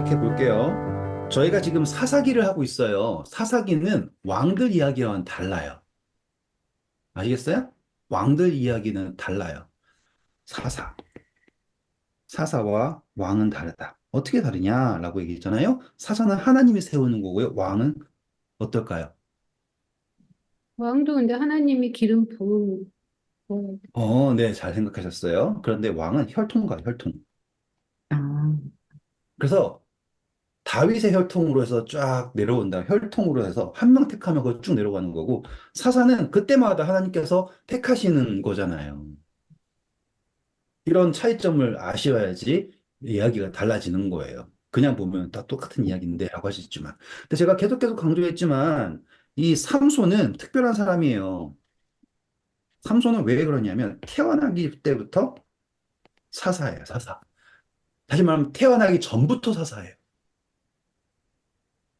시작해 볼게요. 저희가 지금 사사기를 하고 있어요. 사사기는 왕들 이야기와는 달라요. 아시겠어요? 왕들 이야기는 달라요. 사사. 사사와 왕은 다르다. 어떻게 다르냐라고 얘기했잖아요. 사사는 하나님이 세우는 거고요. 왕은 어떨까요? 왕도 근데 하나님이 기름 부은 거. 네, 잘 생각하셨어요. 그런데 왕은 혈통가요, 혈통. 아, 그래서 다윗의 혈통으로 해서 쫙 내려온다. 혈통으로 해서 한 명 택하면 그거 쭉 내려가는 거고, 사사는 그때마다 하나님께서 택하시는 거잖아요. 이런 차이점을 아셔야지 이야기가 달라지는 거예요. 그냥 보면 다 똑같은 이야기인데 라고 하시지만. 근데 제가 계속 강조했지만, 이 삼손은 특별한 사람이에요. 삼손은 왜 그러냐면, 태어나기 때부터 사사예요, 사사. 다시 말하면, 태어나기 전부터 사사예요.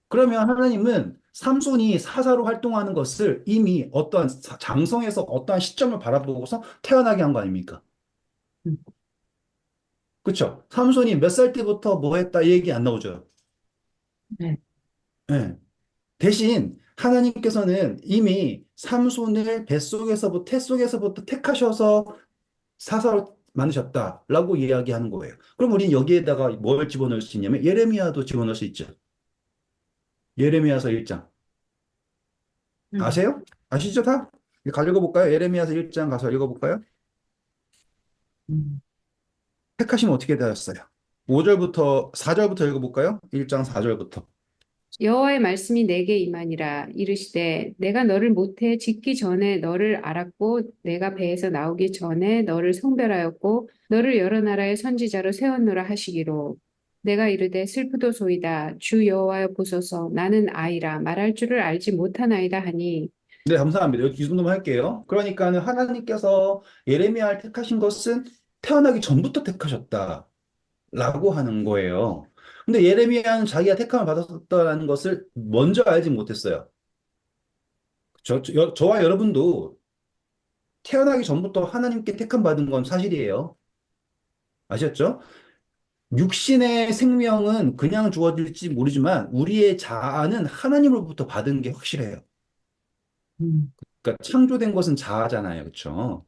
그러면 하나님은 삼손이 사사로 활동하는 것을 이미 어떠한 장성에서 어떠한 시점을 바라보고서 태어나게 한 거 아닙니까? 음, 그렇죠? 삼손이 몇 살 때부터 뭐 했다 이 얘기 안 나오죠. 네. 예. 대신 하나님께서는 이미 삼손을 뱃속에서부터 태속에서부터 택하셔서 사사로 만드셨다라고 이야기하는 거예요. 그럼 우리는 여기에다가 뭘 집어넣을 수 있냐면 예레미야도 집어넣을 수 있죠. 예레미야서 1장. 음, 아세요? 아시죠 다? 가서 읽어볼까요? 예레미야서 1장 가서 읽어볼까요? 음. 택하시면 어떻게 되었어요? 5절부터 4절부터 읽어볼까요? 1장 4절부터. 여호와의 말씀이 내게 임하니라 이르시되 내가 너를 모태 짓기 전에 너를 알았고 내가 배에서 나오기 전에 너를 성별하였고 너를 여러 나라의 선지자로 세웠노라 하시기로 내가 이르되 슬프도소이다 주 여호와여 보소서 나는 아이라 말할 줄을 알지 못하나이다 하니 네, 감사합니다. 여기 이 정도만 할게요. 그러니까는 하나님께서 예레미야를 택하신 것은 태어나기 전부터 택하셨다라고 하는 거예요. 근데 예레미야는 자기가 택함을 받았다는 것을 먼저 알지 못했어요. 저와 여러분도 태어나기 전부터 하나님께 택함 받은 건 사실이에요. 아셨죠? 육신의 생명은 그냥 주어질지 모르지만 우리의 자아는 하나님으로부터 받은 게 확실해요. 음, 그러니까 창조된 것은 자아잖아요. 그렇죠?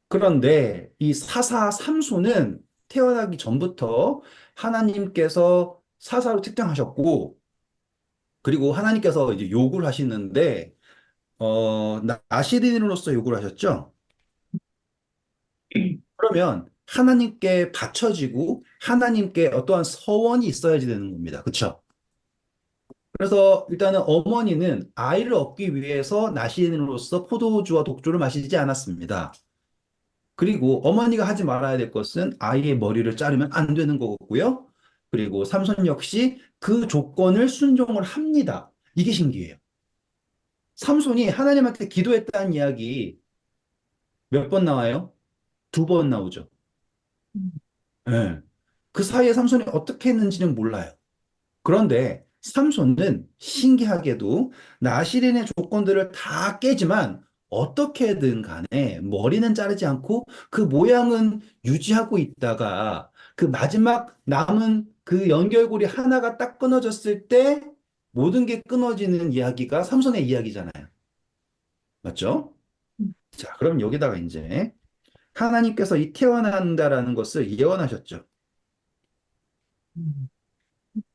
그런데 이 사사 삼손은 태어나기 전부터 하나님께서 사사로 책정하셨고 그리고 하나님께서 이제 요구를 하시는데 나시린으로서 요구를 하셨죠. 그러면 하나님께 바쳐지고 하나님께 어떠한 서원이 있어야지 되는 겁니다. 그렇죠? 그래서 일단은 어머니는 아이를 얻기 위해서 나시린으로서 포도주와 독주를 마시지 않았습니다. 그리고 어머니가 하지 말아야 될 것은 아이의 머리를 자르면 안 되는 거고요. 그리고 삼손 역시 그 조건을 순종을 합니다. 이게 신기해요. 삼손이 하나님한테 기도했다는 이야기 몇 번 나와요? 2번 나오죠. 음, 예. 그 사이에 삼손이 어떻게 했는지는 몰라요. 그런데 삼손은 신기하게도 나시린의 조건들을 다 깨지만 어떻게든 간에 머리는 자르지 않고 그 모양은 유지하고 있다가 그 마지막 남은 그 연결고리 하나가 딱 끊어졌을 때 모든 게 끊어지는 이야기가 삼손의 이야기잖아요. 맞죠? 자, 그럼 여기다가 이제 하나님께서 이 태어난다라는 것을 예언하셨죠. 음.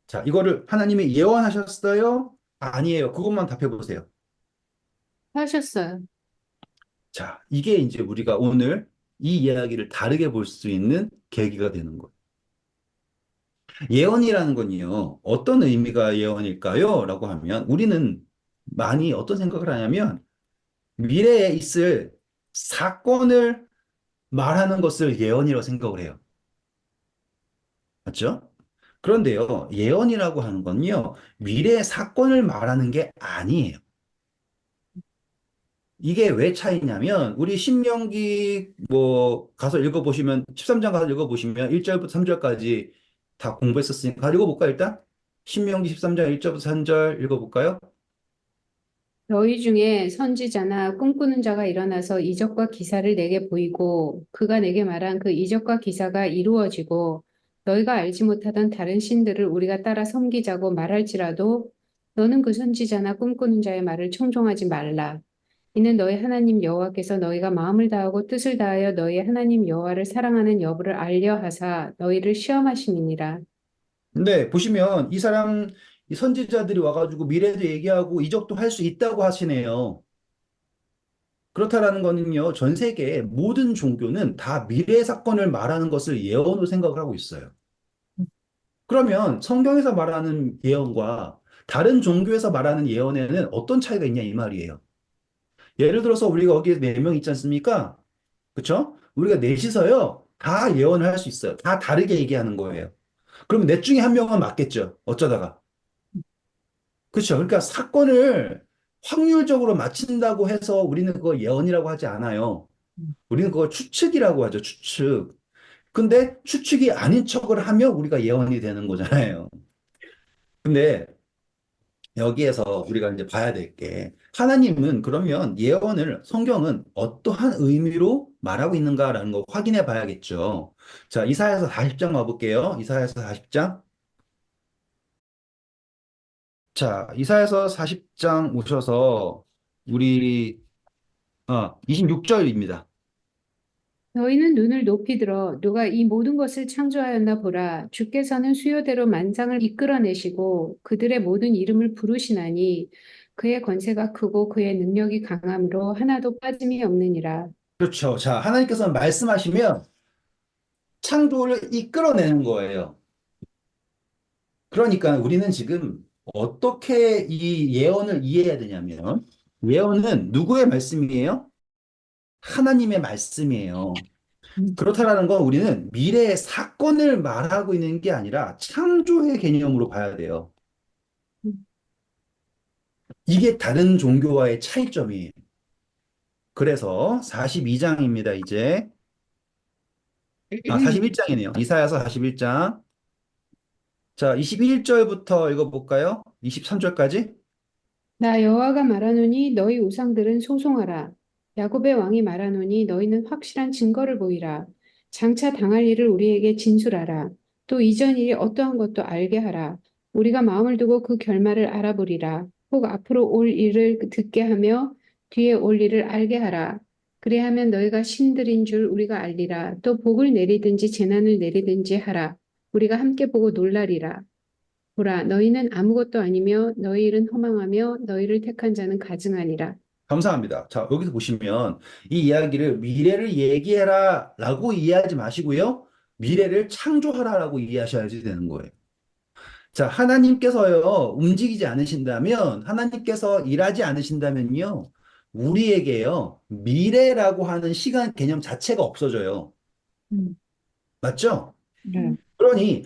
자, 이거를 하나님이 예언하셨어요? 아니에요. 그것만 답해 보세요. 하셨어요. 자, 이게 이제 우리가 오늘 이 이야기를 다르게 볼 수 있는 계기가 되는 거예요. 예언이라는 건요, 어떤 의미가 예언일까요? 라고 하면 우리는 많이 어떤 생각을 하냐면 미래에 있을 사건을 말하는 것을 예언이라고 생각을 해요. 맞죠? 그런데요, 예언이라고 하는 건요, 미래의 사건을 말하는 게 아니에요. 이게 왜 차이냐면 우리 신명기 뭐 가서 읽어보시면 13장 가서 읽어보시면 1절부터 3절까지 다 공부했었으니까 읽어볼까요 일단? 신명기 13장 1절부터 3절 읽어볼까요? 너희 중에 선지자나 꿈꾸는 자가 일어나서 이적과 기사를 내게 보이고 그가 내게 말한 그 이적과 기사가 이루어지고 너희가 알지 못하던 다른 신들을 우리가 따라 섬기자고 말할지라도 너는 그 선지자나 꿈꾸는 자의 말을 청종하지 말라. 이는 너희 하나님 여호와께서 너희가 마음을 다하고 뜻을 다하여 너희 하나님 여호와를 사랑하는 여부를 알려 하사 너희를 시험하심이니라. 근데 보시면 이 선지자들이 와가지고 미래도 얘기하고 이적도 할 수 있다고 하시네요. 그렇다라는 거는요, 전 세계 모든 종교는 다 미래 사건을 말하는 것을 예언으로 생각을 하고 있어요. 그러면 성경에서 말하는 예언과 다른 종교에서 말하는 예언에는 어떤 차이가 있냐 이 말이에요. 예를 들어서 우리가 여기 네 명 있지 않습니까? 그쵸? 우리가 넷이서요, 다 예언을 할 수 있어요. 다 다르게 얘기하는 거예요. 그러면 넷 중에 한 명은 맞겠죠. 어쩌다가. 그렇죠. 그러니까 사건을 확률적으로 맞춘다고 해서 우리는 그거 예언이라고 하지 않아요. 우리는 그거 추측이라고 하죠. 추측. 근데 추측이 아닌 척을 하면 우리가 예언이 되는 거잖아요. 근데 여기에서 우리가 이제 봐야 될 게 하나님은 그러면 예언을 성경은 어떠한 의미로 말하고 있는가라는 거 확인해 봐야겠죠. 자, 이사야서 40장 와볼게요. 이사야서 40장. 자, 이사야서 40장 오셔서 우리 26절입니다. 너희는 눈을 높이 들어 누가 이 모든 것을 창조하였나 보라. 주께서는 수요대로 만상을 이끌어내시고 그들의 모든 이름을 부르시나니 그의 권세가 크고 그의 능력이 강함으로 하나도 빠짐이 없느니라. 그렇죠. 자, 하나님께서 말씀하시면 창조를 이끌어내는 거예요. 그러니까 우리는 지금 어떻게 이 예언을 이해해야 되냐면 예언은 누구의 말씀이에요? 하나님의 말씀이에요. 그렇다라는 건 우리는 미래의 사건을 말하고 있는 게 아니라 창조의 개념으로 봐야 돼요. 이게 다른 종교와의 차이점이에요. 그래서 42장입니다, 이제. 41장이네요. 이사야서 41장. 자, 21절부터 읽어볼까요? 23절까지? 나 여호와가 말하노니 너희 우상들은 소송하라. 야곱의 왕이 말하노니 너희는 확실한 증거를 보이라. 장차 당할 일을 우리에게 진술하라. 또 이전 일이 어떠한 것도 알게 하라. 우리가 마음을 두고 그 결말을 알아보리라. 혹 앞으로 올 일을 듣게 하며 뒤에 올 일을 알게 하라. 그래야면 너희가 신들인 줄 우리가 알리라. 또 복을 내리든지 재난을 내리든지 하라. 우리가 함께 보고 놀라리라. 보라, 너희는 아무것도 아니며 너희 일은 허망하며 너희를 택한 자는 가증하니라. 감사합니다. 자, 여기서 보시면 이 이야기를 미래를 얘기해라 라고 이해하지 마시고요. 미래를 창조하라라고 이해하셔야지 되는 거예요. 자, 하나님께서요, 움직이지 않으신다면, 하나님께서 일하지 않으신다면요, 우리에게요, 미래라고 하는 시간 개념 자체가 없어져요. 음, 맞죠? 네. 그러니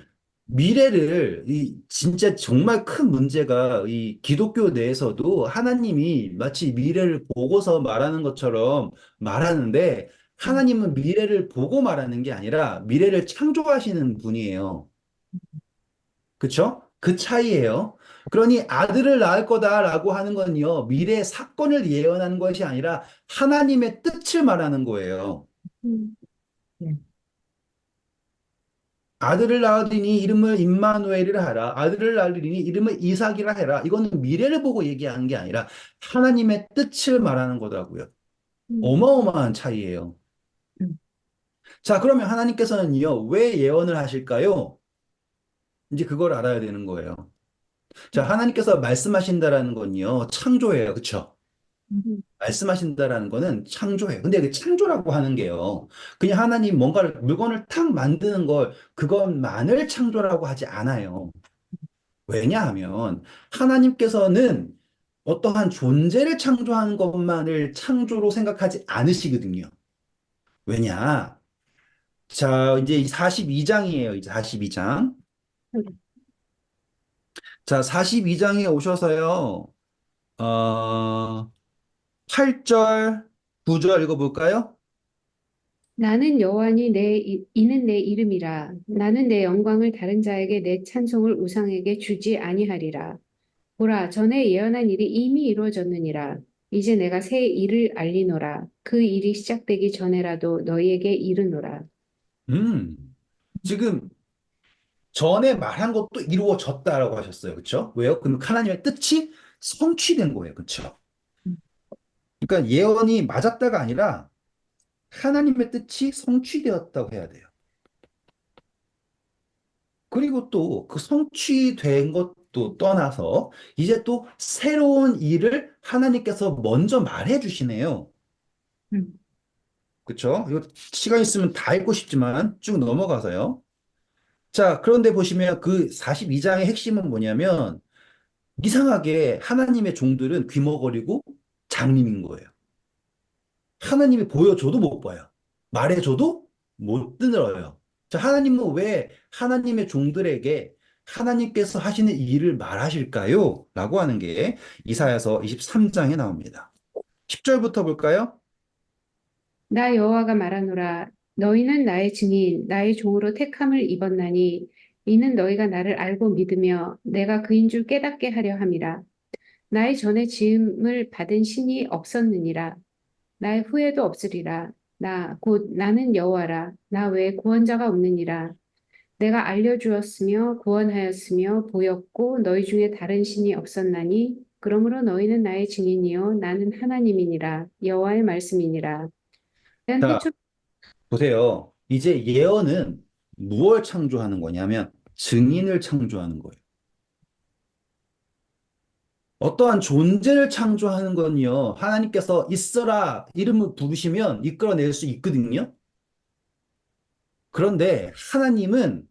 미래를 이 진짜 정말 큰 문제가 이 기독교 내에서도 하나님이 마치 미래를 보고서 말하는 것처럼 말하는데 하나님은 미래를 보고 말하는 게 아니라 미래를 창조하시는 분이에요. 그쵸? 그 차이예요. 그러니 아들을 낳을 거다라고 하는 건요, 미래의 사건을 예언하는 것이 아니라 하나님의 뜻을 말하는 거예요. 음, 네. 아들을 낳으리니 이름을 임마누엘이라 하라. 아들을 낳으리니 이름을 이삭이라 해라. 이거는 미래를 보고 얘기하는 게 아니라 하나님의 뜻을 말하는 거더라고요. 음, 어마어마한 차이예요. 음, 자, 그러면 하나님께서는요, 왜 예언을 하실까요? 이제 그걸 알아야 되는 거예요. 자, 하나님께서 말씀하신다라는 건요, 창조예요. 그쵸? 음, 말씀하신다라는 거는 창조예요. 근데 그 창조라고 하는 게요, 그냥 하나님 뭔가를, 물건을 탁 만드는 걸, 그것만을 창조라고 하지 않아요. 왜냐하면 하나님께서는 어떠한 존재를 창조하는 것만을 창조로 생각하지 않으시거든요. 왜냐? 자, 이제 42장이에요. 이제 42장. 자, 42장에 오셔서요. 어, 8절, 9절 읽어볼까요? 나는 여호와니 이는 내 이름이라. 나는 내 영광을 다른 자에게 내 찬송을 우상에게 주지 아니하리라. 보라, 전에 예언한 일이 이미 이루어졌느니라. 이제 내가 새 일을 알리노라. 그 일이 시작되기 전에라도 너희에게 이르노라. 음, 지금 전에 말한 것도 이루어졌다라고 하셨어요. 그렇죠? 왜요? 그럼 하나님의 뜻이 성취된 거예요. 그렇죠? 그러니까 예언이 맞았다가 아니라 하나님의 뜻이 성취되었다고 해야 돼요. 그리고 또 그 성취된 것도 떠나서 이제 또 새로운 일을 하나님께서 먼저 말해 주시네요. 음. 그렇죠? 이거 시간 있으면 다 읽고 싶지만 쭉 넘어가서요. 자, 그런데 보시면 그 42장의 핵심은 뭐냐면 이상하게 하나님의 종들은 귀머거리고 장님인 거예요. 하나님이 보여줘도 못 봐요. 말해줘도 못 들어요. 자, 하나님은 왜 하나님의 종들에게 하나님께서 하시는 일을 말하실까요? 라고 하는 게 이사야서 23장에 나옵니다. 10절부터 볼까요? 나 여호와가 말하노라. 너희는 나의 증인, 나의 종으로 택함을 입었나니 이는 너희가 나를 알고 믿으며 내가 그인 줄 깨닫게 하려 함이라. 나의 전에 지음을 받은 신이 없었느니라. 나의 후에도 없으리라. 나 곧 나는 여호와라. 나 외에 구원자가 없느니라. 내가 알려주었으며 구원하였으며 보였고 너희 중에 다른 신이 없었나니 그러므로 너희는 나의 증인이요 나는 하나님이니라. 여호와의 말씀이니라. 대한 자, 태초. 보세요. 이제 예언은 무엇을 창조하는 거냐면 증인을 창조하는 거예요. 어떠한 존재를 창조하는 건요, 하나님께서 있어라 이름을 부르시면 이끌어낼 수 있거든요. 그런데 하나님은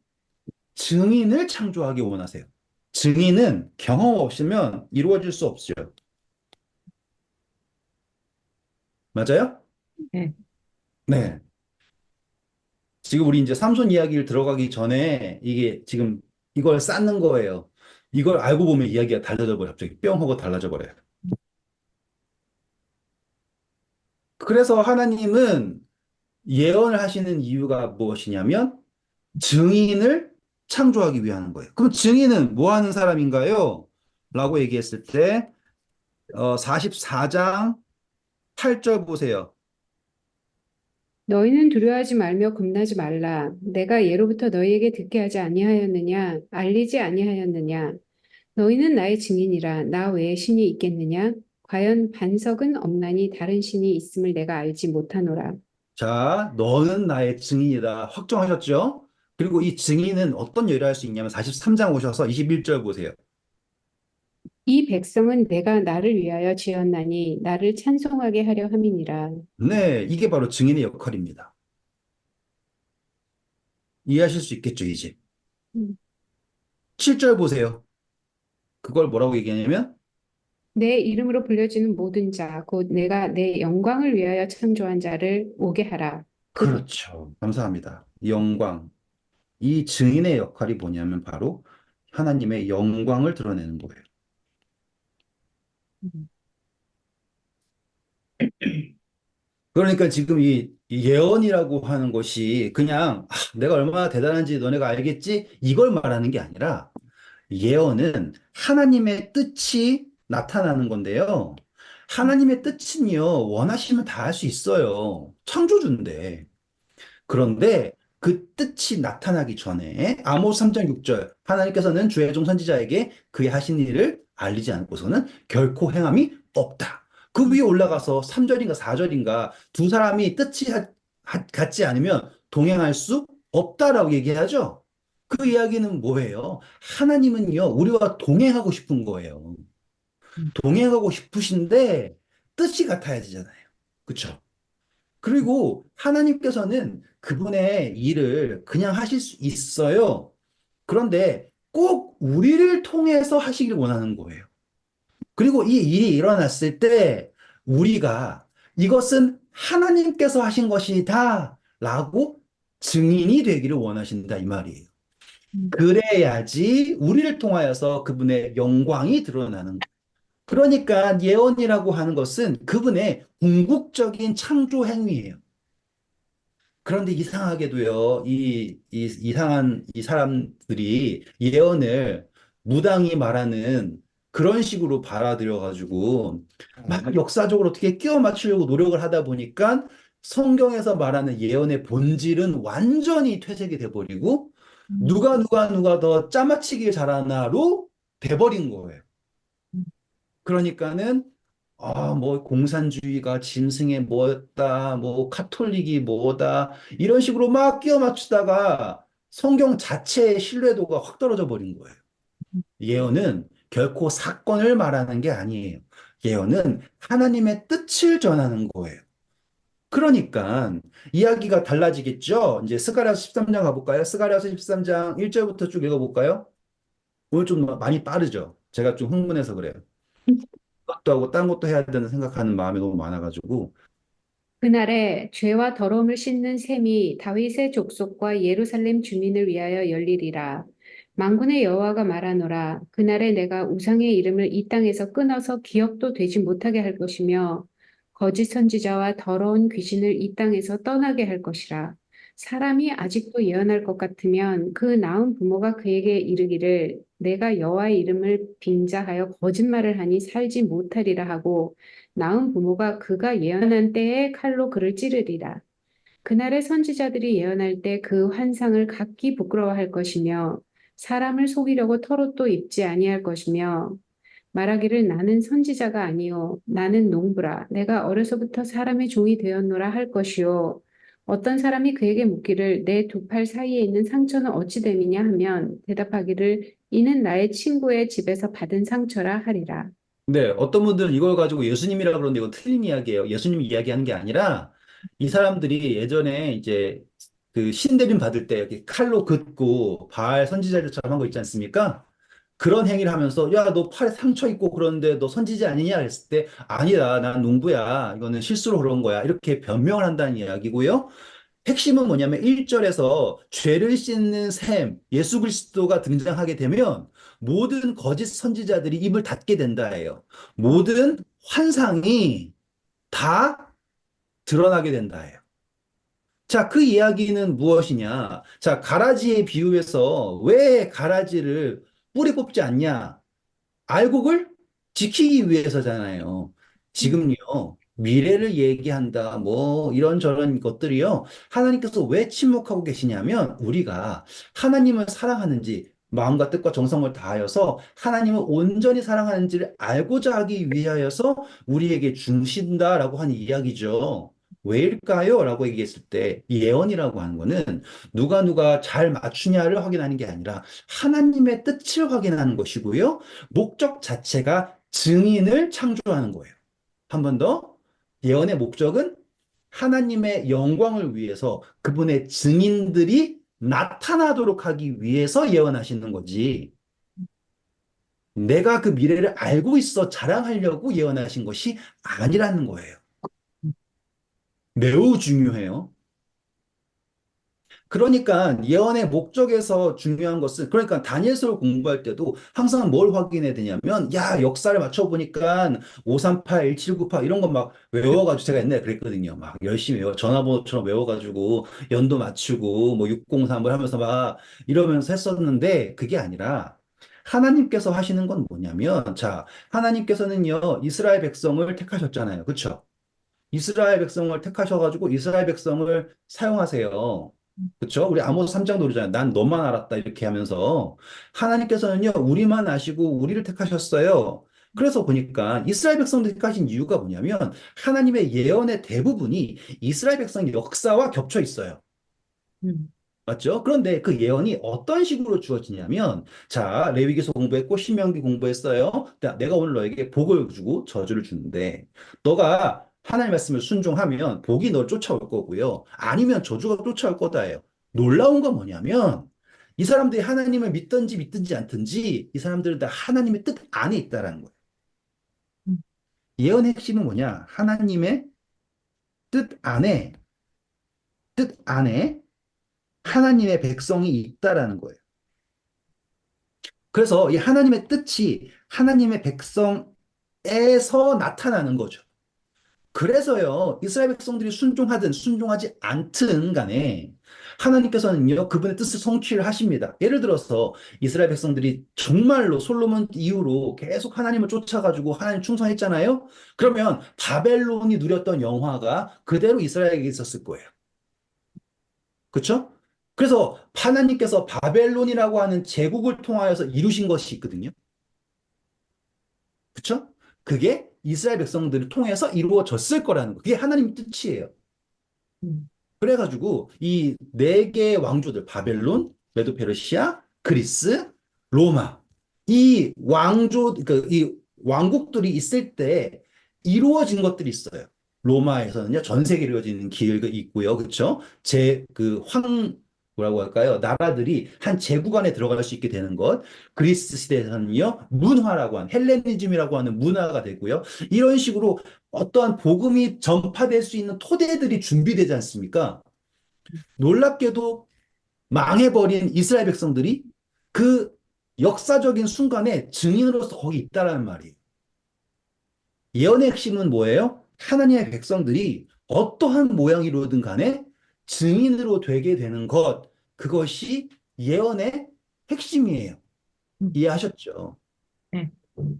증인을 창조하기 원하세요. 증인은 경험 없으면 이루어질 수 없어요. 맞아요? 네. 네. 지금 우리 이제 삼손 이야기를 들어가기 전에 이게 지금 이걸 쌓는 거예요. 이걸 알고 보면 이야기가 달라져 버려요. 갑자기 뿅 하고 달라져 버려요. 그래서 하나님은 예언을 하시는 이유가 무엇이냐면 증인을 창조하기 위한 거예요. 그럼 증인은 뭐 하는 사람인가요? 라고 얘기했을 때 44장 8절 보세요. 너희는 두려워하지 말며 겁나지 말라. 내가 예로부터 너희에게 듣게 하지 아니하였느냐? 알리지 아니하였느냐? 너희는 나의 증인이라. 나 외에 신이 있겠느냐? 과연 반석은 없나니 다른 신이 있음을 내가 알지 못하노라. 자, 너는 나의 증인이다. 확정하셨죠? 그리고 이 증인은 어떤 일을 할 수 있냐면 43장 오셔서 21절 보세요. 이 백성은 내가 나를 위하여 지었나니 나를 찬송하게 하려 함이니라. 네, 이게 바로 증인의 역할입니다. 이해하실 수 있겠죠, 이제. 음. 7절 보세요. 그걸 뭐라고 얘기하냐면, 내 이름으로 불려지는 모든 자, 곧 내가 내 영광을 위하여 창조한 자를 오게 하라. 곧 그렇죠. 감사합니다. 영광. 이 증인의 역할이 뭐냐면 바로 하나님의 영광을 드러내는 거예요. 그러니까 지금 이 예언이라고 하는 것이 그냥 내가 얼마나 대단한지 너네가 알겠지? 이걸 말하는 게 아니라 예언은 하나님의 뜻이 나타나는 건데요. 하나님의 뜻은요, 원하시면 다 할 수 있어요. 창조주인데. 그런데 그 뜻이 나타나기 전에 아모스 3장 6절 하나님께서는 주의 종 선지자에게 그의 하신 일을 알리지 않고서는 결코 행함이 없다. 그 위에 올라가서 3절인가 4절인가 두 사람이 뜻이 같지 않으면 동행할 수 없다라고 얘기하죠. 그 이야기는 뭐예요? 하나님은요, 우리와 동행하고 싶은 거예요. 동행하고 싶으신데 뜻이 같아야 되잖아요. 그쵸? 그리고 하나님께서는 그분의 일을 그냥 하실 수 있어요. 그런데 꼭 우리를 통해서 하시길 원하는 거예요. 그리고 이 일이 일어났을 때 우리가 이것은 하나님께서 하신 것이다 라고 증인이 되기를 원하신다 이 말이에요. 그래야지 우리를 통하여서 그분의 영광이 드러나는 거예요. 그러니까 예언이라고 하는 것은 그분의 궁극적인 창조 행위예요. 그런데 이상하게도요, 이상한 이 사람들이 예언을 무당이 말하는 그런 식으로 받아들여가지고, 막 역사적으로 어떻게 끼워 맞추려고 노력을 하다 보니까 성경에서 말하는 예언의 본질은 완전히 퇴색이 돼버리고 음, 누가 더 짜맞추길 잘하나로 돼버린 거예요. 음, 그러니까는 뭐 공산주의가 짐승의 뭐였다, 뭐 카톨릭이 뭐다 이런 식으로 막 끼워 맞추다가 성경 자체의 신뢰도가 확 떨어져 버린 거예요. 예언은 결코 사건을 말하는 게 아니에요. 예언은 하나님의 뜻을 전하는 거예요. 그러니까 이야기가 달라지겠죠? 이제 스가랴서 13장 가볼까요? 스가랴서 13장 1절부터 쭉 읽어볼까요? 오늘 좀 많이 빠르죠? 제가 좀 흥분해서 그래요. 것도 하고 딴 것도 해야 되는 생각하는 마음이 너무 많아가지고. 그날에 죄와 더러움을 씻는 셈이 다윗의 족속과 예루살렘 주민을 위하여 열리리라. 만군의 여호와가 말하노라. 그날에 내가 우상의 이름을 이 땅에서 끊어서 기억도 되지 못하게 할 것이며 거짓 선지자와 더러운 귀신을 이 땅에서 떠나게 할 것이라. 사람이 아직도 예언할 것 같으면 그 낳은 부모가 그에게 이르기를 내가 여호와의 이름을 빙자하여 거짓말을 하니 살지 못하리라 하고 낳은 부모가 그가 예언한 때에 칼로 그를 찌르리라. 그날의 선지자들이 예언할 때 그 환상을 각기 부끄러워할 것이며 사람을 속이려고 털옷도 입지 아니할 것이며 말하기를 나는 선지자가 아니요 나는 농부라 내가 어려서부터 사람의 종이 되었노라 할 것이요 어떤 사람이 그에게 묻기를 내 두 팔 사이에 있는 상처는 어찌 됨이냐 하면 대답하기를 이는 나의 친구의 집에서 받은 상처라 하리라. 근데 어떤 분들은 이걸 가지고 예수님이라 그러는데 이거 틀린 이야기예요. 예수님이 이야기하는 게 아니라 이 사람들이 예전에 이제 그 신대림 받을 때 이렇게 칼로 긋고 바알 선지자들처럼 한 거 있지 않습니까? 그런 행위를 하면서 야, 너 팔에 상처 있고 그러는데 너 선지자 아니냐 했을 때 아니다. 난 농부야. 이거는 실수로 그런 거야. 이렇게 변명을 한다는 이야기고요. 핵심은 뭐냐면 1절에서 죄를 씻는 셈, 예수 그리스도가 등장하게 되면 모든 거짓 선지자들이 입을 닫게 된다예요. 모든 환상이 다 드러나게 된다예요. 자, 그 이야기는 무엇이냐? 자, 가라지에 비유해서 왜 가라지를 뿌리 뽑지 않냐? 알곡을 지키기 위해서잖아요. 지금요, 미래를 얘기한다, 뭐, 이런저런 것들이요. 하나님께서 왜 침묵하고 계시냐면, 우리가 하나님을 사랑하는지, 마음과 뜻과 정성을 다하여서 하나님을 온전히 사랑하는지를 알고자 하기 위하여서 우리에게 주신다라고 하는 이야기죠. 왜일까요? 라고 얘기했을 때, 이 예언이라고 하는 거는 누가 잘 맞추냐를 확인하는 게 아니라 하나님의 뜻을 확인하는 것이고요. 목적 자체가 증인을 창조하는 거예요. 한 번 더. 예언의 목적은 하나님의 영광을 위해서 그분의 증인들이 나타나도록 하기 위해서 예언하시는 거지. 내가 그 미래를 알고 있어 자랑하려고 예언하신 것이 아니라는 거예요. 매우 중요해요. 그러니까 예언의 목적에서 중요한 것은 그러니까 다니엘서를 공부할 때도 항상 뭘 확인해야 되냐면 야 역사를 맞춰보니까 538, 1798 이런 거 막 외워가지고 제가 옛날에 그랬거든요. 막 열심히 외워 전화번호처럼 외워가지고 연도 맞추고 뭐 603 뭐 하면서 막 이러면서 했었는데 그게 아니라 하나님께서 하시는 건 뭐냐면 자 하나님께서는요 이스라엘 백성을 택하셨잖아요. 그렇죠? 이스라엘 백성을 택하셔가지고 이스라엘 백성을 사용하세요. 그렇죠? 우리 아모스 3장도 그러잖아요. 난 너만 알았다 이렇게 하면서 하나님께서는요 우리만 아시고 우리를 택하셨어요. 그래서 보니까 이스라엘 백성들 택하신 이유가 뭐냐면 하나님의 예언의 대부분이 이스라엘 백성 역사와 겹쳐 있어요. 음, 맞죠? 그런데 그 예언이 어떤 식으로 주어지냐면, 자, 레위기서 공부했고, 신명기 공부했어요. 자, 내가 오늘 너에게 복을 주고 저주를 주는데, 너가 하나님 말씀을 순종하면 복이 널 쫓아올 거고요. 아니면 저주가 쫓아올 거다예요. 놀라운 건 뭐냐면, 이 사람들이 하나님을 믿든지 않든지, 이 사람들은 다 하나님의 뜻 안에 있다라는 거예요. 음, 예언의 핵심은 뭐냐? 하나님의 뜻 안에, 뜻 안에 하나님의 백성이 있다라는 거예요. 그래서 이 하나님의 뜻이 하나님의 백성에서 나타나는 거죠. 그래서요, 이스라엘 백성들이 순종하든 순종하지 않든 간에 하나님께서는요, 그분의 뜻을 성취를 하십니다. 예를 들어서 이스라엘 백성들이 정말로 솔로몬 이후로 계속 하나님을 쫓아가지고 하나님 충성했잖아요? 그러면 바벨론이 누렸던 영화가 그대로 이스라엘에게 있었을 거예요. 그렇죠? 그래서 하나님께서 바벨론이라고 하는 제국을 통하여서 이루신 것이 있거든요. 그렇죠? 그게 이스라엘 백성들을 통해서 이루어졌을 거라는 거. 그게 하나님 뜻이에요. 음, 그래가지고 이 네 개의 왕조들 바벨론, 메도페르시아, 그리스, 로마 이 왕조 그이 왕국들이 있을 때 이루어진 것들이 있어요. 로마에서는요 전 세계로 이루어지는 길이 있고요, 그렇죠? 제 그 황 뭐라고 할까요? 나라들이 한 제국 안에 들어갈 수 있게 되는 것. 그리스 시대에서는요 문화라고 하는 헬레니즘이라고 하는 문화가 되고요. 이런 식으로 어떠한 복음이 전파될 수 있는 토대들이 준비되지 않습니까? 놀랍게도 망해버린 이스라엘 백성들이 그 역사적인 순간에 증인으로서 거기 있다라는 말이에요. 예언의 핵심은 뭐예요? 하나님의 백성들이 어떠한 모양이로든 간에 증인으로 되게 되는 것, 그것이 예언의 핵심이에요. 음, 이해하셨죠? 네.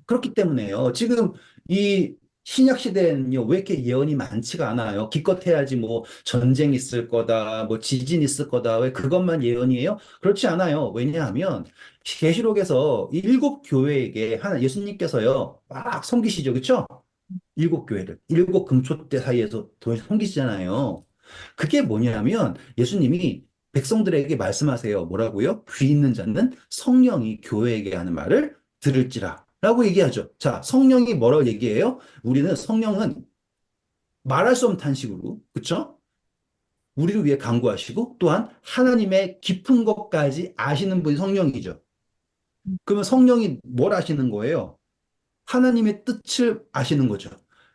그렇기 때문에요. 지금 이 신약 시대에는요, 왜 이렇게 예언이 많지가 않아요? 기껏해야지 뭐 전쟁 있을 거다, 뭐 지진 있을 거다, 왜 그것만 예언이에요? 그렇지 않아요. 왜냐하면 계시록에서 일곱 교회에게 하나 예수님께서요, 막 섬기시죠, 그렇죠? 일곱 교회를 일곱 금초대 사이에서 섬기시잖아요. 그게 뭐냐면 예수님이 백성들에게 말씀하세요. 뭐라고요? 귀 있는 자는 성령이 교회에게 하는 말을 들을지라. 라고 얘기하죠. 자, 성령이 뭐라고 얘기해요? 우리는 성령은 말할 수 없는 탄식으로, 그쵸? 우리를 위해 간구하시고 또한 하나님의 깊은 것까지 아시는 분이 성령이죠. 그러면 성령이 뭘 아시는 거예요? 하나님의 뜻을 아시는 거죠.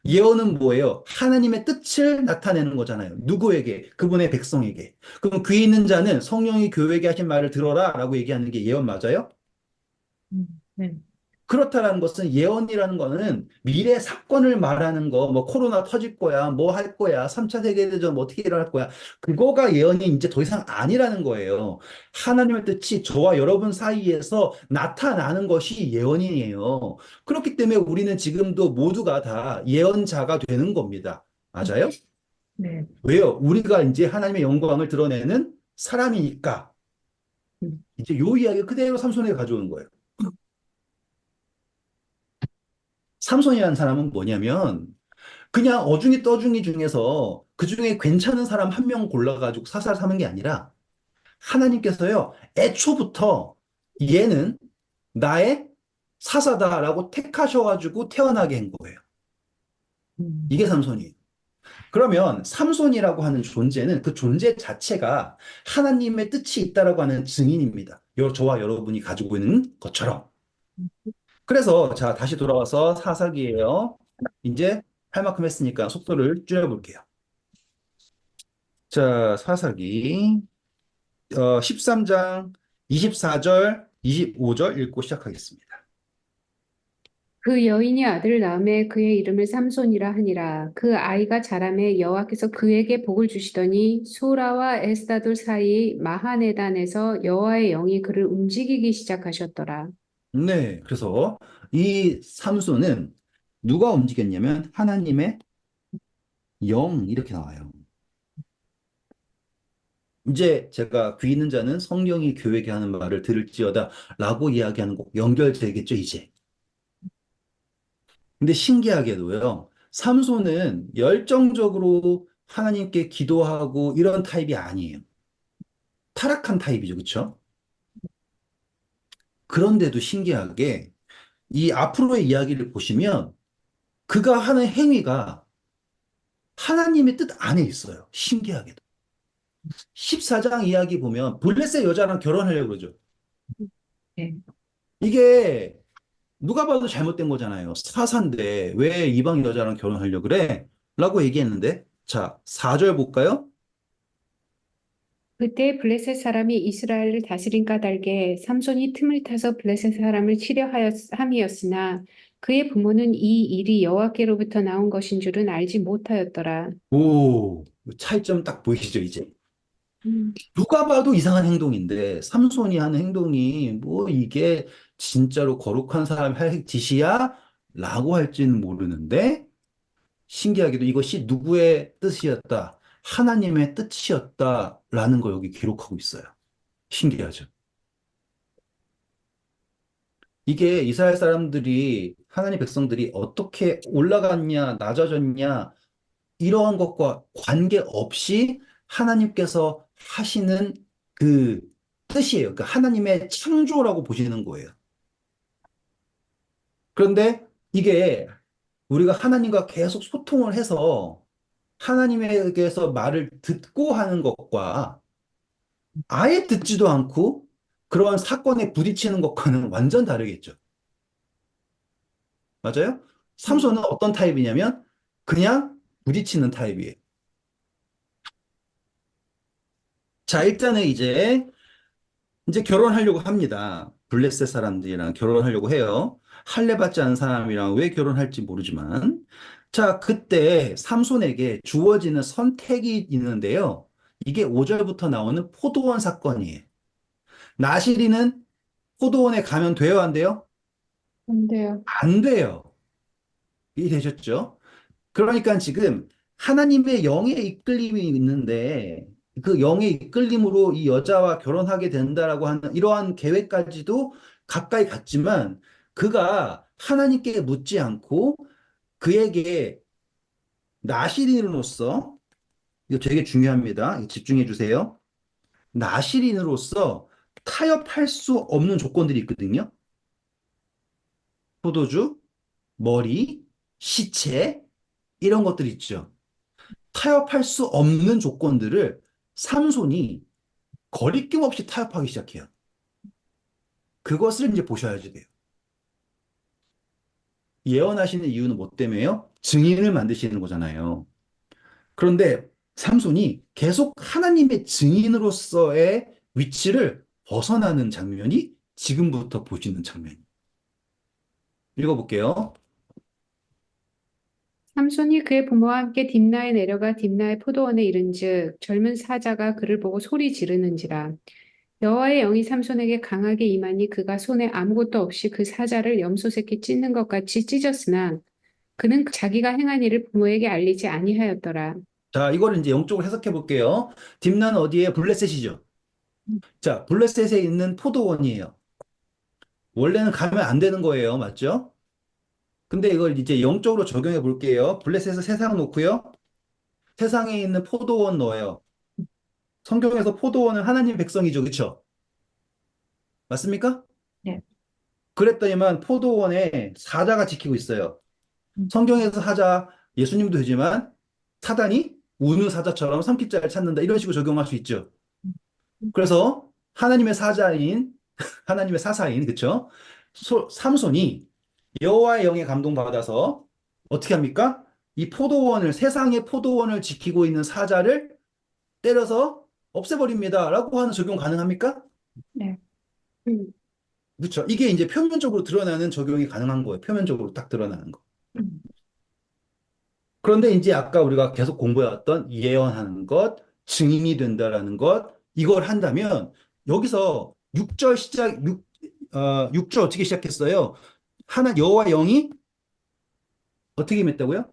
예언은 뭐예요? 하나님의 뜻을 나타내는 거잖아요. 누구에게? 그분의 백성에게. 그럼 귀 있는 자는 성령이 교회에게 하신 말을 들어라 라고 얘기하는 게 예언 맞아요? 네. 그렇다라는 것은 예언이라는 거는 미래 사건을 말하는 거, 뭐 코로나 터질 거야, 뭐 할 거야, 3차 세계대전 뭐 어떻게 일어날 거야. 그거가 예언이 이제 더 이상 아니라는 거예요. 하나님의 뜻이 저와 여러분 사이에서 나타나는 것이 예언이에요. 그렇기 때문에 우리는 지금도 모두가 다 예언자가 되는 겁니다. 맞아요? 네. 왜요? 우리가 이제 하나님의 영광을 드러내는 사람이니까. 음, 이제 요 이야기 그대로 삼손에 가져오는 거예요. 삼손이라는 사람은 뭐냐면 그냥 어중이 떠중이 중에서 그 중에 괜찮은 사람 한 명 골라가지고 사살 사는 게 아니라 하나님께서요, 애초부터 얘는 나의 사사다라고 택하셔가지고 태어나게 한 거예요. 음, 이게 삼손이에요. 그러면 삼손이라고 하는 존재는 그 존재 자체가 하나님의 뜻이 있다라고 하는 증인입니다. 저와 여러분이 가지고 있는 것처럼. 그래서 자, 다시 돌아와서 사사기예요. 이제 할 만큼 했으니까 속도를 줄여볼게요. 자, 사사기 13장 24절, 25절 읽고 시작하겠습니다. 그 여인이 아들을 낳음에 그의 이름을 삼손이라 하니라. 그 아이가 자라매 여호와께서 그에게 복을 주시더니 소라와 에스다돌 사이 마하네단에서 여호와의 영이 그를 움직이기 시작하셨더라. 네, 그래서 이 삼손은 누가 움직였냐면 하나님의 영 이렇게 나와요. 이제 제가 귀 있는 자는 성령이 교회에게 하는 말을 들을지어다 라고 이야기하는 거 연결되겠죠, 이제. 근데 신기하게도요, 삼손은 열정적으로 하나님께 기도하고 이런 타입이 아니에요. 타락한 타입이죠, 그렇죠? 그런데도 신기하게 이 앞으로의 이야기를 보시면 그가 하는 행위가 하나님의 뜻 안에 있어요. 신기하게도. 14장 이야기 보면 블레셋 여자랑 결혼하려고 그러죠. 네. 이게 누가 봐도 잘못된 거잖아요. 사사인데 왜 이방 여자랑 결혼하려고 그래? 라고 얘기했는데 자, 4절 볼까요? 그때 블레셋 사람이 이스라엘을 다스린 까닭에 삼손이 틈을 타서 블레셋 사람을 치려 함이었으나 그의 부모는 이 일이 여호와께로부터 나온 것인 줄은 알지 못하였더라. 오, 차이점 딱 보이시죠, 이제? 음, 누가 봐도 이상한 행동인데, 삼손이 하는 행동이 뭐 이게 진짜로 거룩한 사람이 할 짓이야? 라고 할지는 모르는데, 신기하게도 이것이 누구의 뜻이었다? 하나님의 뜻이었다라는 거 여기 기록하고 있어요. 신기하죠? 이게 이스라엘 사람들이, 하나님 백성들이 어떻게 올라갔냐, 낮아졌냐, 이러한 것과 관계없이 하나님께서 하시는 그 뜻이에요. 그러니까 하나님의 창조라고 보시는 거예요. 그런데 이게 우리가 하나님과 계속 소통을 해서 하나님에게서 말을 듣고 하는 것과 아예 듣지도 않고 그러한 사건에 부딪히는 것과는 완전 다르겠죠. 맞아요? 음, 삼손은 어떤 타입이냐면 그냥 부딪히는 타입이에요. 자, 일단은 이제 결혼하려고 합니다. 블레셋 사람들이랑 결혼하려고 해요. 할례 받지 않은 사람이랑 왜 결혼할지 모르지만. 자, 그때 삼손에게 주어지는 선택이 있는데요. 이게 5절부터 나오는 포도원 사건이에요. 나시리는 포도원에 가면 돼요, 안 돼요? 안 돼요. 안 돼요. 이해되셨죠? 그러니까 지금 하나님의 영의 이끌림이 있는데 그 영의 이끌림으로 이 여자와 결혼하게 된다라고 하는 이러한 계획까지도 가까이 갔지만 그가 하나님께 묻지 않고 그에게 나시린으로서 이거 되게 중요합니다. 이거 집중해 주세요. 나시린으로서 타협할 수 없는 조건들이 있거든요. 포도주, 머리, 시체 이런 것들이 있죠. 타협할 수 없는 조건들을 삼손이 거리낌 없이 타협하기 시작해요. 그것을 이제 보셔야지 돼요. 예언하시는 이유는 뭐 때문에요? 증인을 만드시는 거잖아요. 그런데 삼손이 계속 하나님의 증인으로서의 위치를 벗어나는 장면이 지금부터 보시는 장면이에요. 읽어볼게요. 삼손이 그의 부모와 함께 딥나에 내려가 딥나의 포도원에 이른즉 젊은 사자가 그를 보고 소리 지르는지라 여호와의 영이 삼손에게 강하게 임하니 그가 손에 아무것도 없이 그 사자를 염소새끼 찢는 것 같이 찢었으나 그는 자기가 행한 일을 부모에게 알리지 아니하였더라. 자, 이거를 이제 영적으로 해석해 볼게요. 딥나는 어디에? 블레셋이죠. 자, 블레셋에 있는 포도원이에요. 원래는 가면 안 되는 거예요. 맞죠? 근데 이걸 이제 영적으로 적용해 볼게요. 블레셋에서 세상 놓고요. 세상에 있는 포도원 넣어요. 성경에서 포도원은 하나님 백성이죠. 그쵸? 맞습니까? 네. 그랬더니만 포도원에 사자가 지키고 있어요. 음, 성경에서 사자, 예수님도 되지만 사단이 우는 사자처럼 삼킬자를 찾는다. 이런 식으로 적용할 수 있죠. 그래서 하나님의 사자인, 하나님의 사사인, 그쵸? 삼손이 여호와의 영에 감동받아서 어떻게 합니까? 이 포도원을, 세상의 포도원을 지키고 있는 사자를 때려서 없애버립니다. 라고 하는 적용 가능합니까? 네. 음, 그렇죠. 이게 이제 표면적으로 드러나는 적용이 가능한 거예요. 표면적으로 딱 드러나는 거. 음. 그런데 이제 아까 우리가 계속 공부해왔던 예언하는 것, 증인이 된다라는 것, 이걸 한다면 여기서 6절 시작, 6절 어떻게 시작했어요? 하나, 여호와 영이 어떻게 임했다고요?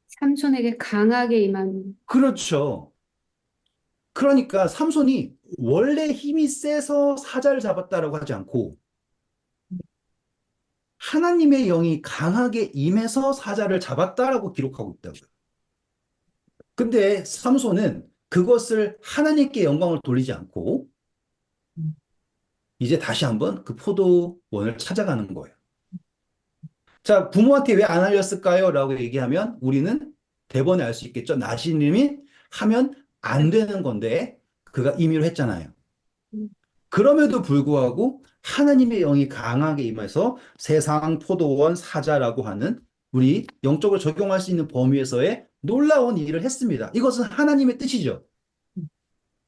삼손에게 강하게 임한 그렇죠. 그러니까 삼손이 원래 힘이 세서 사자를 잡았다라고 하지 않고 하나님의 영이 강하게 임해서 사자를 잡았다라고 기록하고 있다고요. 근데 삼손은 그것을 하나님께 영광을 돌리지 않고 이제 다시 한번 그 포도원을 찾아가는 거예요. 자, 부모한테 왜 안 알렸을까요? 라고 얘기하면 우리는 대번에 알 수 있겠죠. 나시님이 하면 안 되는 건데 그가 임의로 했잖아요. 그럼에도 불구하고 하나님의 영이 강하게 임해서 세상 포도원 사자라고 하는 우리 영적으로 적용할 수 있는 범위에서의 놀라운 일을 했습니다. 이것은 하나님의 뜻이죠.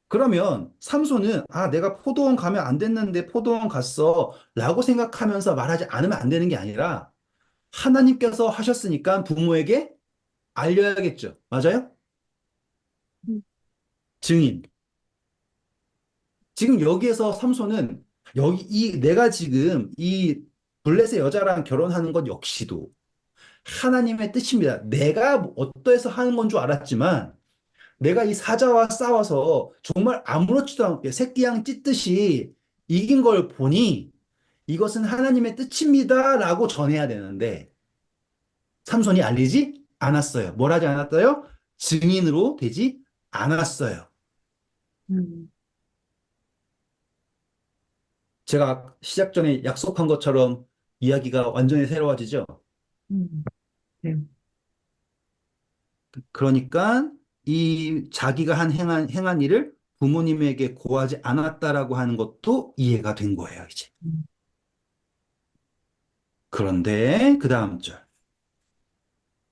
그러면 삼손은 아, 내가 포도원 가면 안 됐는데 포도원 갔어 라고 생각하면서 말하지 않으면 안 되는 게 아니라 하나님께서 하셨으니까 부모에게 알려야겠죠. 맞아요? 음, 증인. 지금 여기에서 삼손은 내가 지금 이 블레셋 여자랑 결혼하는 것 역시도 하나님의 뜻입니다. 내가 어떠해서 하는 건 줄 알았지만 내가 이 사자와 싸워서 정말 아무렇지도 않게 새끼양 찢듯이 이긴 걸 보니 이것은 하나님의 뜻입니다라고 전해야 되는데 삼손이 알리지 않았어요. 뭘 하지 않았어요? 증인으로 되지 않았어요. 음, 제가 시작 전에 약속한 것처럼 이야기가 완전히 새로워지죠. 음, 네. 그러니까 이 자기가 행한 일을 부모님에게 고하지 않았다라고 하는 것도 이해가 된 거예요, 이제. 음. 그래서 그런데 그 다음 절.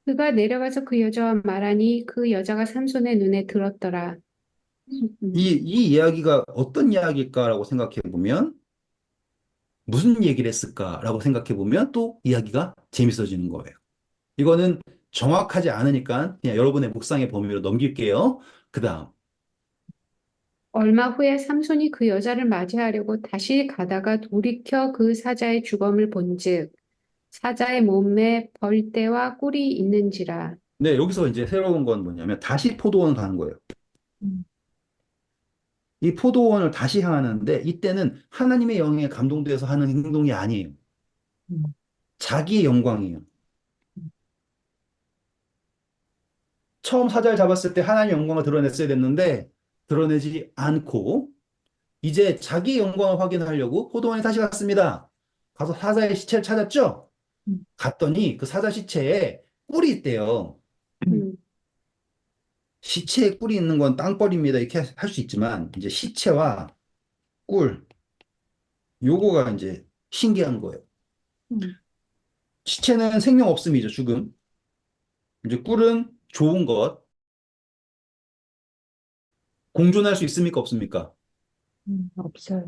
그가 내려가서 그 여자와 말하니 그 여자가 삼손의 눈에 들었더라. 음. 이 이야기가 어떤 이야기일까라고 생각해 보면 무슨 얘기를 했을까라고 생각해 보면 또 이야기가 재밌어지는 거예요. 이거는 정확하지 않으니까 그냥 여러분의 묵상의 범위로 넘길게요. 그 다음. 얼마 후에 삼손이 그 여자를 맞이하려고 다시 가다가 돌이켜 그 사자의 주검을 본즉 사자의 몸에 벌떼와 꿀이 있는지라. 네, 여기서 이제 새로운 건 뭐냐면 다시 포도원 가는 거예요. 음, 이 포도원을 다시 향하는데 이때는 하나님의 영에 감동돼서 하는 행동이 아니에요. 음, 자기의 영광이에요. 처음 사자를 잡았을 때 하나님의 영광을 드러냈어야 됐는데 드러내지 않고 이제 자기의 영광을 확인하려고 포도원에 다시 갔습니다. 가서 사자의 시체를 찾았죠? 음, 갔더니 그 사자 시체에 꿀이 있대요. 음, 시체에 꿀이 있는 건 땅벌입니다. 이렇게 할 수 있지만 이제 시체와 꿀 요거가 이제 신기한 거예요. 음. 시체는 생명 없음이죠, 죽음. 이제 꿀은 좋은 것. 공존할 수 있습니까, 없습니까? 없어요.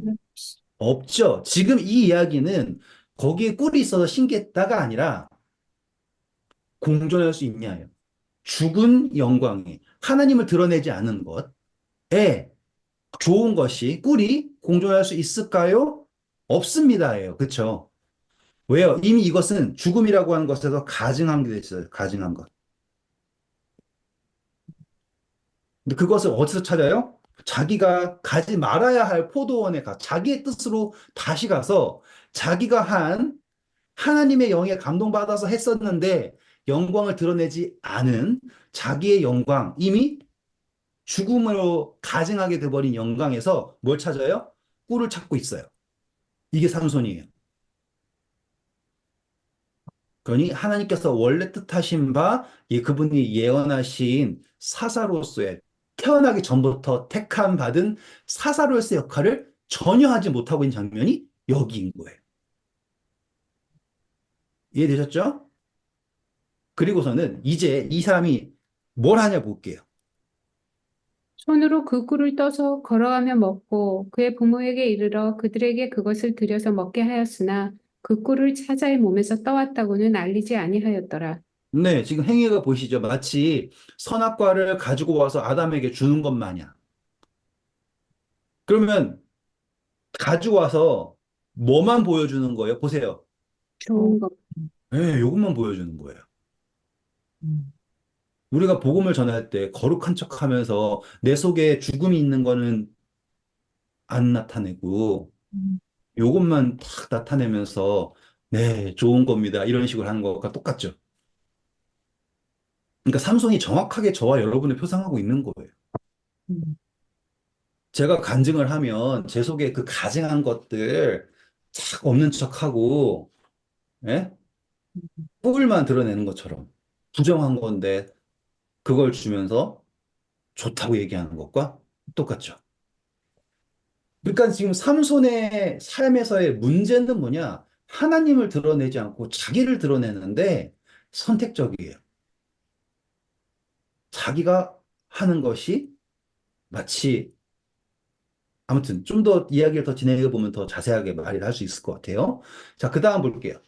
없죠. 지금 이 이야기는 거기에 꿀이 있어서 신기했다가 아니라 공존할 수 있냐예요. 죽은 영광이 하나님을 드러내지 않은 것에 좋은 것이 꿀이 공존할 수 있을까요? 없습니다예요. 그렇죠? 왜요? 이미 이것은 죽음이라고 하는 것에서 가증한 게 됐어요. 가증한 것. 근데 그것을 어디서 찾아요? 자기가 가지 말아야 할 포도원에 자기의 뜻으로 다시 가서 자기가 한 하나님의 영에 감동받아서 했었는데 영광을 드러내지 않은 자기의 영광, 이미 죽음으로 가증하게 돼버린 영광에서 뭘 찾아요? 꿀을 찾고 있어요. 이게 삼손이에요. 그러니 하나님께서 원래 뜻하신 바, 그분이 예언하신 사사로서의 태어나기 전부터 택함 받은 사사로서의 역할을 전혀 하지 못하고 있는 장면이 여기인 거예요. 이해되셨죠? 그리고서는 이제 이 사람이 뭘 하냐 볼게요. 손으로 그 꿀을 떠서 걸어가며 먹고 그의 부모에게 이르러 그들에게 그것을 들여서 먹게 하였으나 그 꿀을 사자의 몸에서 떠왔다고는 알리지 아니하였더라. 네, 지금 행위가 보시죠. 마치 선악과를 가지고 와서 아담에게 주는 것 마냥. 그러면 가지고 와서 뭐만 보여주는 거예요? 보세요. 좋은 것. 네, 이것만 보여주는 거예요. 음, 우리가 복음을 전할 때 거룩한 척 하면서 내 속에 죽음이 있는 거는 안 나타내고 음, 요것만 탁 나타내면서 네, 좋은 겁니다. 이런 식으로 하는 것과 똑같죠. 그러니까 삼손이 정확하게 저와 여러분을 표상하고 있는 거예요. 음, 제가 간증을 하면 제 속에 그 가증한 것들 탁 없는 척하고 예? 꿀만 드러내는 것처럼 부정한 건데 그걸 주면서 좋다고 얘기하는 것과 똑같죠. 그러니까 지금 삼손의 삶에서의 문제는 뭐냐? 하나님을 드러내지 않고 자기를 드러내는데 선택적이에요. 자기가 하는 것이 마치 아무튼 좀 더 이야기를 더 진행해 보면 더 자세하게 말을 할 수 있을 것 같아요. 자, 그 다음 볼게요.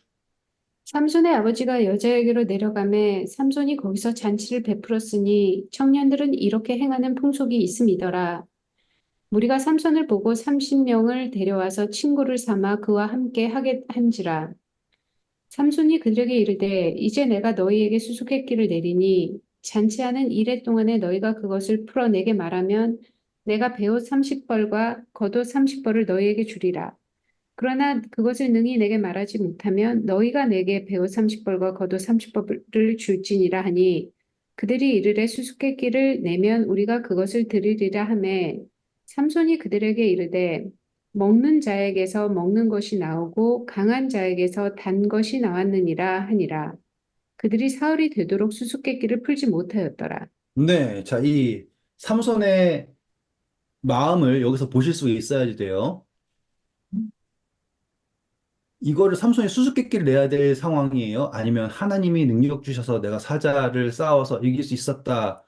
삼손의 아버지가 여자에게로 내려가매 삼손이 거기서 잔치를 베풀었으니 청년들은 이렇게 행하는 풍속이 있음이더라. 무리가 삼손을 보고 30명을 데려와서 친구를 삼아 그와 함께 하게 한지라. 삼손이 그들에게 이르되 이제 내가 너희에게 수수께끼를 내리니 잔치하는 이래 동안에 너희가 그것을 풀어 내게 말하면 내가 베옷 30벌과 겉옷 30벌을 너희에게 주리라. 그러나 그것을 능히 내게 말하지 못하면 너희가 내게 베옷 30벌과 겉옷 30벌을 줄지니라 하니 그들이 이르되 수수께끼를 내면 우리가 그것을 드리리라 하매 삼손이 그들에게 이르되 먹는 자에게서 먹는 것이 나오고 강한 자에게서 단 것이 나왔느니라 하니라. 그들이 사흘이 되도록 수수께끼를 풀지 못하였더라. 네, 자, 이 삼손의 마음을 여기서 보실 수 있어야 돼요. 이거를 삼손이 수수께끼를 내야 될 상황이에요? 아니면 하나님이 능력 주셔서 내가 사자를 싸워서 이길 수 있었다.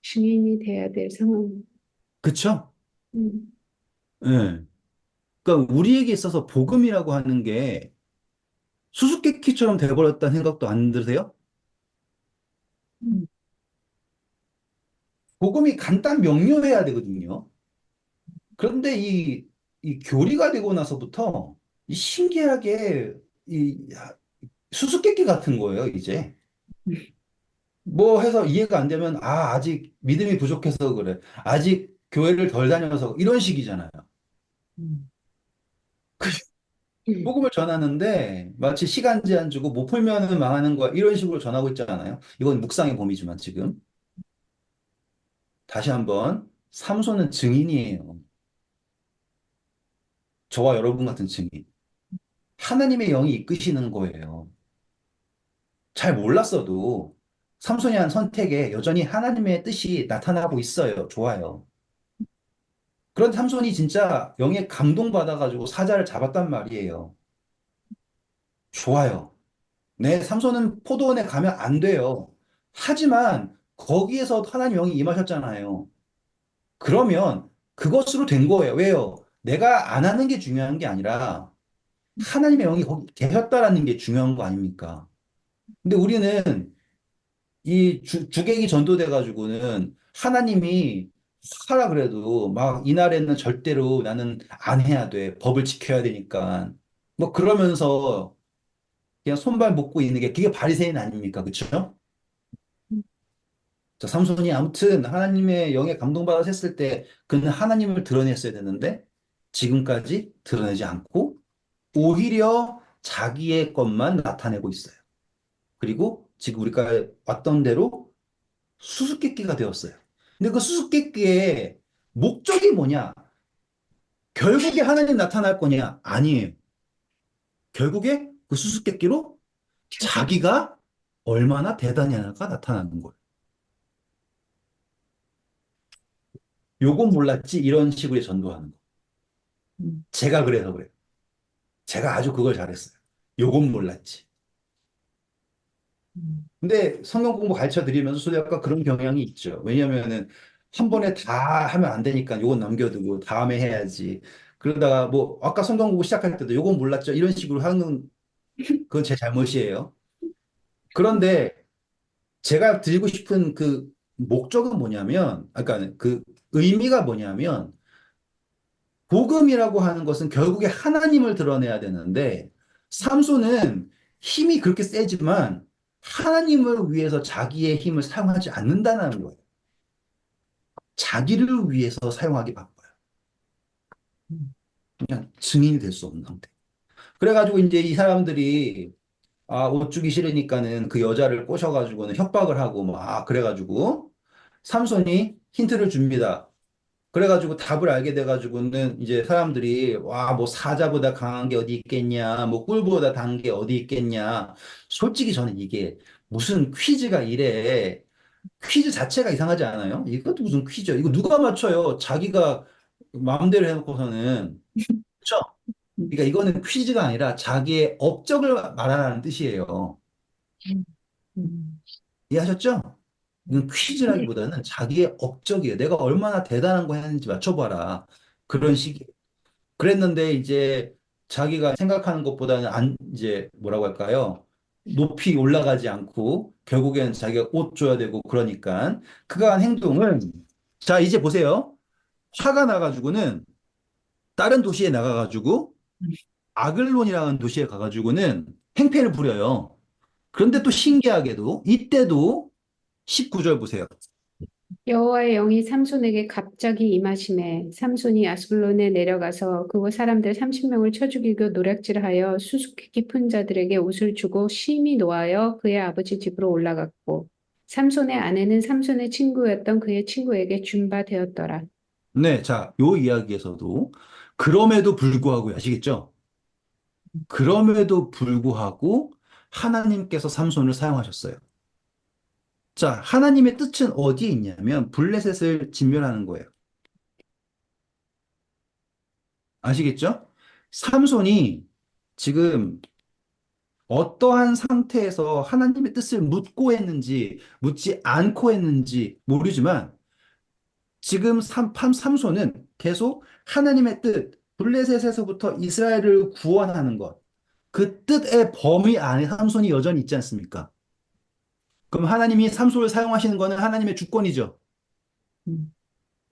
증인이 돼야 될 상황. 그쵸? 음, 예. 그러니까 우리에게 있어서 복음이라고 하는 게 수수께끼처럼 돼버렸다는 생각도 안 드세요? 음, 복음이 간단 명료해야 되거든요. 그런데 이 교리가 되고 나서부터 이 신기하게 이 수수께끼 같은 거예요, 이제. 뭐 해서 이해가 안 되면, 아, 아직 믿음이 부족해서 그래. 아직 교회를 덜 다녀서 이런 식이잖아요. 음, 그 음. 복음을 전하는데 마치 시간 제한 주고 못 풀면은 망하는 거야. 이런 식으로 전하고 있잖아요. 이건 묵상의 범위지만 지금. 다시 한번, 삼손은 증인이에요. 저와 여러분 같은 증인. 하나님의 영이 이끄시는 거예요. 잘 몰랐어도 삼손이 한 선택에 여전히 하나님의 뜻이 나타나고 있어요. 좋아요. 그런 삼손이 진짜 영에 감동받아가지고 사자를 잡았단 말이에요. 좋아요. 네, 삼손은 포도원에 가면 안 돼요. 하지만 거기에서 하나님 영이 임하셨잖아요. 그러면 그것으로 된 거예요. 왜요? 내가 안 하는 게 중요한 게 아니라 하나님의 영이 거기 계셨다라는 게 중요한 거 아닙니까? 근데 우리는 이 주객이 전도돼 가지고는 하나님이 하라 그래도 막 이날에는 절대로 나는 안 해야 돼. 법을 지켜야 되니까. 뭐 그러면서 그냥 손발 묶고 있는 게 그게 바리새인 아닙니까? 그렇죠? 자, 삼손이 아무튼 하나님의 영에 감동받아서 했을 때 그는 하나님을 드러냈어야 되는데 지금까지 드러내지 않고 오히려 자기의 것만 나타내고 있어요. 그리고 지금 우리가 왔던 대로 수수께끼가 되었어요. 근데 그 수수께끼의 목적이 뭐냐? 결국에 하나님 나타날 거냐? 아니에요. 결국에 그 수수께끼로 자기가 얼마나 대단하냐가 나타나는 거예요. 요건 몰랐지? 이런 식으로 전도하는 거. 음, 제가 그래서 그래요. 제가 아주 그걸 잘했어요. 요건 몰랐지. 음, 근데 성경 공부 가르쳐 드리면서 저도 약간 그런 경향이 있죠. 왜냐면은 한 번에 다 하면 안 되니까 요건 남겨두고 다음에 해야지. 그러다가 뭐 아까 성경 공부 시작할 때도 요건 몰랐죠. 이런 식으로 하는 그건 제 잘못이에요. 그런데 제가 드리고 싶은 그 목적은 뭐냐면, 아까 그 의미가 뭐냐면 복음이라고 하는 것은 결국에 하나님을 드러내야 되는데 삼손은 힘이 그렇게 세지만 하나님을 위해서 자기의 힘을 사용하지 않는다는 거예요. 자기를 위해서 사용하기 바빠요. 음, 그냥 증인이 될 수 없는 상태. 그래가지고 이제 이 사람들이 옷 주기 싫으니까는 그 여자를 꼬셔가지고는 협박을 하고 막 그래가지고 삼손이 힌트를 줍니다. 그래가지고 답을 알게 돼가지고는 이제 사람들이 와, 뭐 사자보다 강한 게 어디 있겠냐, 뭐 꿀보다 단 게 어디 있겠냐. 솔직히 저는 이게 무슨 퀴즈가 이래. 퀴즈 자체가 이상하지 않아요? 이것도 무슨 퀴즈야. 이거 누가 맞춰요? 자기가 마음대로 해놓고서는. 그렇죠? 음, 그러니까 이거는 퀴즈가 아니라 자기의 업적을 말하라는 뜻이에요. 음, 음. 이해하셨죠? 이건 퀴즈라기보다는 자기의 업적이에요. 내가 얼마나 대단한 거 했는지 맞춰봐라. 그런 식이에요. 그랬는데 이제 자기가 생각하는 것보다는 이제 뭐라고 할까요? 높이 올라가지 않고 결국에는 자기가 옷 줘야 되고 그러니까 그가 한 행동은 자, 이제 보세요. 화가 나가지고는 다른 도시에 나가가지고 아글론이라는 도시에 가가지고는 행패를 부려요. 그런데 또 신기하게도 이때도 19절 보세요. 여호와의 영이 삼손에게 갑자기 임하시매 삼손이 아슬론에 내려가서 그곳 사람들 30명을 쳐 죽이고 노략질하여 수수께 깊은 자들에게 옷을 주고 심히 노하여 그의 아버지 집으로 올라갔고 삼손의 아내는 삼손의 친구였던 그의 친구에게 준 바 되었더라. 네, 자, 요 이야기에서도 그럼에도 불구하고 아시겠죠? 그럼에도 불구하고 하나님께서 삼손을 사용하셨어요. 자, 하나님의 뜻은 어디에 있냐면 블레셋을 진멸하는 거예요. 아시겠죠? 삼손이 지금 어떠한 상태에서 하나님의 뜻을 묻고 했는지, 묻지 않고 했는지 모르지만 지금 삼손은 계속 하나님의 뜻, 블레셋에서부터 이스라엘을 구원하는 것, 그 뜻의 범위 안에 삼손이 여전히 있지 않습니까? 그럼 하나님이 삼손을 사용하시는 것은 하나님의 주권이죠. 음,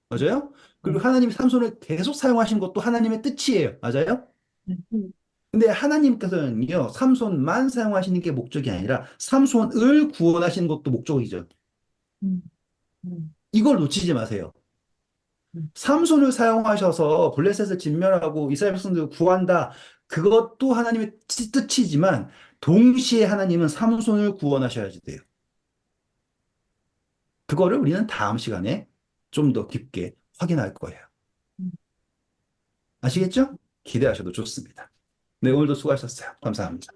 맞아요? 그리고 음, 하나님이 삼손을 계속 사용하신 것도 하나님의 뜻이에요. 맞아요? 음, 근데 하나님께서는요, 삼손만 사용하시는 게 목적이 아니라 삼손을 구원하시는 것도 목적이죠. 음, 음, 이걸 놓치지 마세요. 음, 삼손을 사용하셔서 블레셋을 진멸하고 이스라엘 백성들을 구한다. 그것도 하나님의 뜻이지만 동시에 하나님은 삼손을 구원하셔야지 돼요. 그거를 우리는 다음 시간에 좀 더 깊게 확인할 거예요. 음. 아시겠죠? 기대하셔도 좋습니다. 네, 오늘도 수고하셨어요. 감사합니다.